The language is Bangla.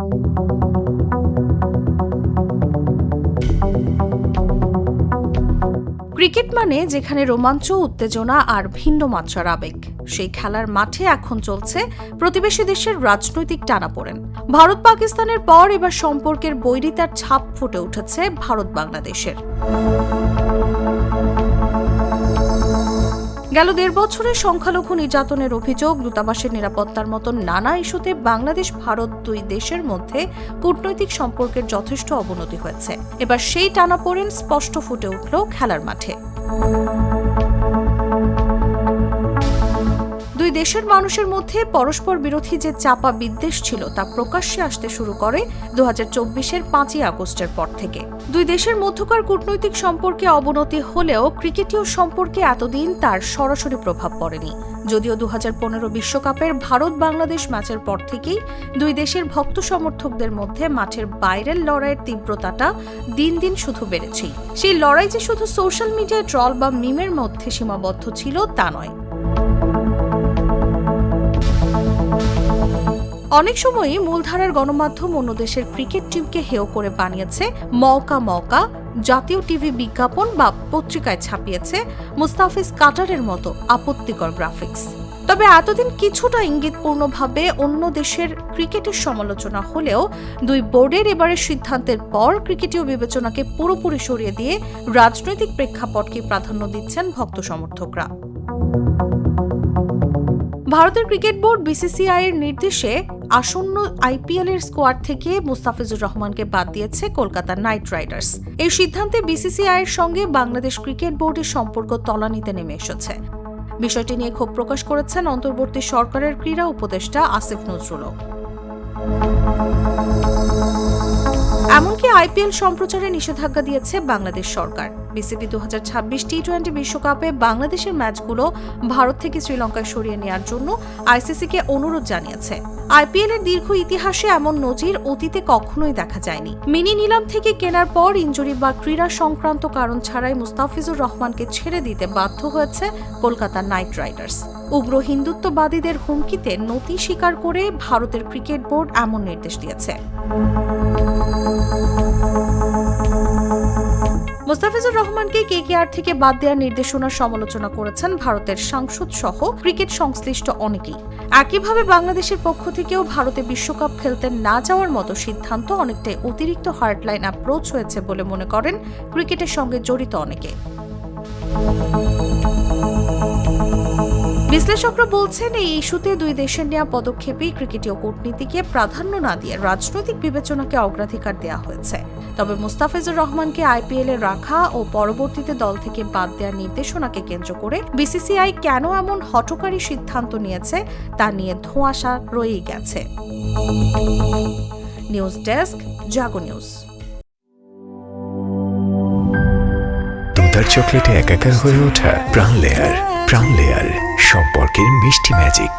ক্রিকেট মানে যেখানে রোমাঞ্চ, উত্তেজনা আর ভিন্ন মাত্রার আবেগ, সেই খেলার মাঠে এখন চলছে প্রতিবেশী দেশের রাজনৈতিক টানাপোড়েন। ভারত পাকিস্তানের পর এবার সম্পর্কের বৈরিতার ছাপ ফুটে উঠেছে ভারত বাংলাদেশের। গেল ১.৫ বছরে সংখ্যালঘু নির্যাতনের অভিযোগ, দূতাবাসের নিরাপত্তার মতো নানা ইস্যুতে বাংলাদেশ ভারত দুই দেশের মধ্যে কূটনৈতিক সম্পর্কের যথেষ্ট অবনতি হয়েছে। এবার সেই টানাপোড়েন স্পষ্ট ফুটে উঠল খেলার মাঠে। দুই দেশের মানুষের মধ্যে পরস্পর বিরোধী যে চাপা বিদ্বেষ ছিল তা প্রকাশ্যে আসতে শুরু করে ২০২৪-এর ৫ই আগস্টের পর থেকে। দুই দেশের মধ্যকার কূটনৈতিক সম্পর্কে অবনতি হলেও ক্রিকেটীয় সম্পর্কে এতদিন তার সরাসরি প্রভাব পড়েনি। যদিও ২০১৫ বিশ্বকাপের ভারত বাংলাদেশ ম্যাচের পর থেকেই দুই দেশের ভক্ত সমর্থকদের মধ্যে মাঠের বাইরের লড়াইয়ের তীব্রতাটা দিন দিন শুধু বেড়েছেই। সেই লড়াই যে শুধু সোশ্যাল মিডিয়ায় ট্রল বা মিমের মধ্যে সীমাবদ্ধ ছিল তা নয়। অনেক সময়ই মূলধারার গণমাধ্যম অন্য দেশের ক্রিকেট টিমকে হেয় করে বানিয়েছে মওকা, জাতীয় টিভি বিজ্ঞাপন বা পত্রিকায় ছাপিয়েছে মুস্তাফিজ কাটারের মতো আপত্তিকর গ্রাফিক্স। তবে এতদিন কিছুটা ইঙ্গিতপূর্ণভাবে অন্য দেশের ক্রিকেটের সমালোচনা হলেও দুই বোর্ডের এবারের সিদ্ধান্তের পর ক্রিকেটীয় বিবেচনাকে পুরোপুরি সরিয়ে দিয়ে রাজনৈতিক প্রেক্ষাপটকে প্রাধান্য দিচ্ছেন ভক্ত সমর্থকরা। ভারতের ক্রিকেট বোর্ড বিসিসিআই এর নির্দেশে আসন্ন আইপিএল এর স্কোয়াড থেকে মুস্তাফিজুর রহমানকে বাদ দিয়েছে কলকাতা নাইট রাইডার্স। এই সিদ্ধান্তে বিসিসিআই এর সঙ্গে বাংলাদেশ ক্রিকেট বোর্ডের সম্পর্ক তলানিতে নেমে এসেছে। বিষয়টি নিয়ে ক্ষোভ প্রকাশ করেছেন অন্তর্বর্তী সরকারের ক্রীড়া উপদেষ্টা আসিফ নজরুলও। এমনকি আইপিএল সম্প্রচারে নিষেধাজ্ঞা দিয়েছে বাংলাদেশ সরকার। বিসিবি ২০২৬ টি-20 বিশ্বকাপে বাংলাদেশের ম্যাচগুলো ভারত থেকে শ্রীলঙ্কায় সরিয়ে নেওয়ার জন্য আইসিসিকে অনুরোধ জানিয়েছে। আইপিএল এর দীর্ঘ ইতিহাসে এমন নজির অতীতে কখনোই দেখা যায়নি। মিনি নিলাম থেকে কেনার পর ইনজুরি বা ক্রীড়া সংক্রান্ত কারণ ছাড়াই মুস্তাফিজুর রহমানকে ছেড়ে দিতে বাধ্য হয়েছে কলকাতা নাইট রাইডার্স। উগ্র হিন্দুত্ববাদীদের হুমকিতে নতি স্বীকার করে ভারতের ক্রিকেট বোর্ড এমন নির্দেশ দিয়েছে। মুস্তাফিজুর রহমানকে কেকেআর থেকে বাদ দেওয়ার নির্দেশনার সমালোচনা করেছেন ভারতের সাংসদ সহ ক্রিকেট সংশ্লিষ্ট অনেকেই। একইভাবে বাংলাদেশের পক্ষ থেকেও ভারতে বিশ্বকাপ খেলতে না যাওয়ার মতো সিদ্ধান্ত অনেকটাই অতিরিক্ত হার্ডলাইন অ্যাপ্রোচ হয়েছে বলে মনে করেন ক্রিকেটের সঙ্গে জড়িত অনেকে। বিশ্লেষকরা বলছেন এই ইস্যুতে দুই দেশের নেওয়া পদক্ষেপেই ক্রিকেটীয় কূটনীতিকে প্রাধান্য না দিয়ে রাজনৈতিক বিবেচনাকে অগ্রাধিকার দেওয়া হয়েছে। তবে মুস্তাফিজুর রহমানকে আইপিএলে রাখা ও পরবর্তীতে দল থেকে বাদ দেওয়ার নির্দেশনাকে কেন্দ্র করে বিসিসিআই কেন এমন হঠকারী সিদ্ধান্ত নিয়েছে তা নিয়ে ধোঁয়াশা রয়েই গেছে। নিউজ ডেস্ক, জাগো নিউজ। দুধার চকলেটে একাকার হয়ে ওঠা প্রাণ লেয়ার সম্পর্কের মিষ্টি ম্যাজিক।